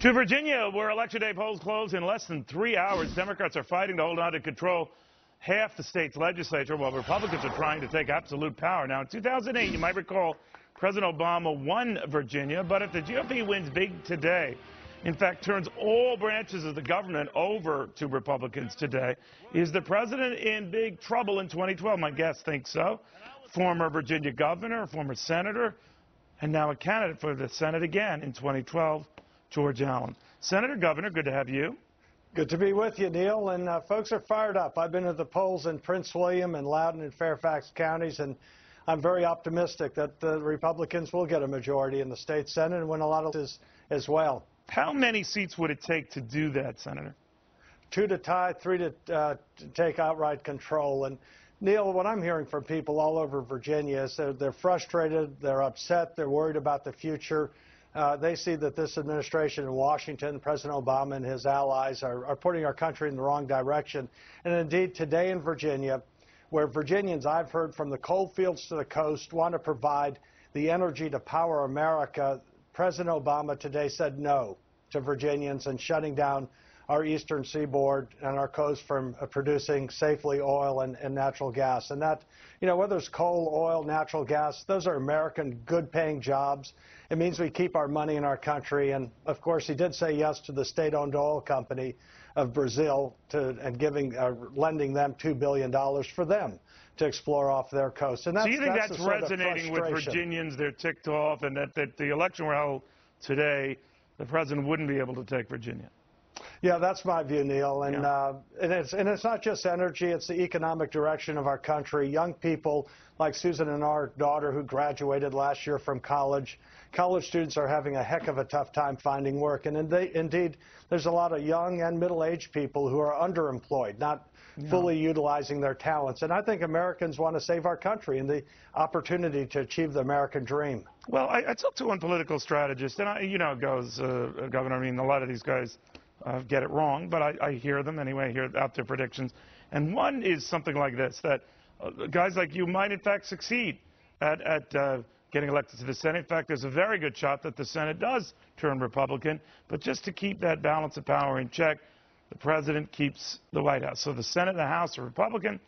To Virginia, where Election Day polls close in less than 3 hours. Democrats are fighting to hold on to control half the state's legislature, while Republicans are trying to take absolute power. Now, in 2008, you might recall, President Obama won Virginia, but if the GOP wins big today, in fact, turns all branches of the government over to Republicans today, is the president in big trouble in 2012? My guest thinks so. Former Virginia governor, former senator, and now a candidate for the Senate again in 2012, George Allen. Senator, Governor, good to have you. Good to be with you, Neil. And folks are fired up. I've been to the polls in Prince William and Loudoun and Fairfax counties, and I'm very optimistic that the Republicans will get a majority in the state Senate and win a lot of this as well. How many seats would it take to do that, Senator? 2 to tie, 3 to take outright control. And Neil, what I'm hearing from people all over Virginia is they're frustrated, they're upset, they're worried about the future. They see that this administration in Washington, President Obama and his allies are putting our country in the wrong direction. And indeed, today in Virginia, where Virginians, I've heard from the coal fields to the coast, want to provide the energy to power America, President Obama today said no to Virginians and shutting down our eastern seaboard and our coast from producing safely oil and natural gas. And that, you know, whether it's coal, oil, natural gas, those are American good-paying jobs. It means we keep our money in our country. And, of course, he did say yes to the state-owned oil company of Brazil and lending them $2 billion for them to explore off their coast. And that's, so you think that's resonating with Virginians? They're ticked off, and that the election were held today, the president wouldn't be able to take Virginia. Yeah, that's my view, Neil. And, and it's not just energy, it's the economic direction of our country. Young people like Susan and our daughter who graduated last year from college. College students are having a heck of a tough time finding work. And indeed, there's a lot of young and middle-aged people who are underemployed, not fully utilizing their talents. And I think Americans want to save our country and the opportunity to achieve the American dream. Well, I talked to one political strategist, and you know it goes, Governor, I mean, a lot of these guys get it wrong, but I hear them anyway, hear out their predictions. And one is something like this, that guys like you might, in fact, succeed at getting elected to the Senate. In fact, there's a very good shot that the Senate does turn Republican. But just to keep that balance of power in check, the president keeps the White House. So the Senate and the House are Republican,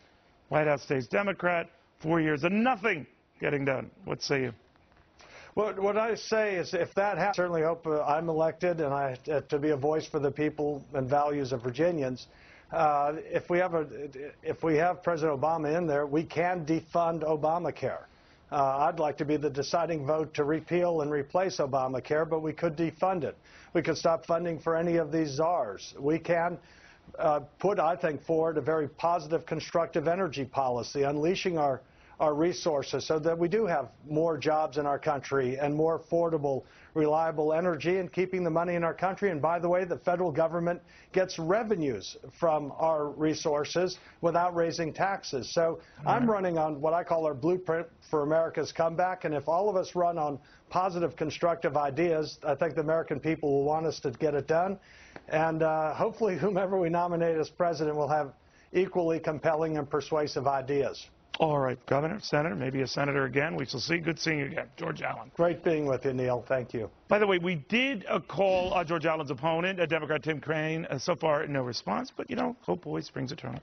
White House stays Democrat, 4 years of nothing getting done. What say you? Well, what I say is if that happens, I certainly hope I'm elected and to be a voice for the people and values of Virginians. If we have President Obama in there, we can defund Obamacare. I'd like to be the deciding vote to repeal and replace Obamacare, but we could defund it. We could stop funding for any of these czars. We can put, I think, forward a very positive, constructive energy policy, unleashing our resources so that we do have more jobs in our country and more affordable, reliable energy and keeping the money in our country. And by the way, the federal government gets revenues from our resources without raising taxes. So I'm running on what I call our blueprint for America's comeback. And if all of us run on positive, constructive ideas, I think the American people will want us to get it done. And hopefully whomever we nominate as president will have equally compelling and persuasive ideas. All right, Governor, Senator, maybe a senator again. We shall see. Good seeing you again. George Allen. Great being with you, Neil. Thank you. By the way, we did call George Allen's opponent, Democrat Tim Kaine. So far, no response. But, you know, hope always springs eternal.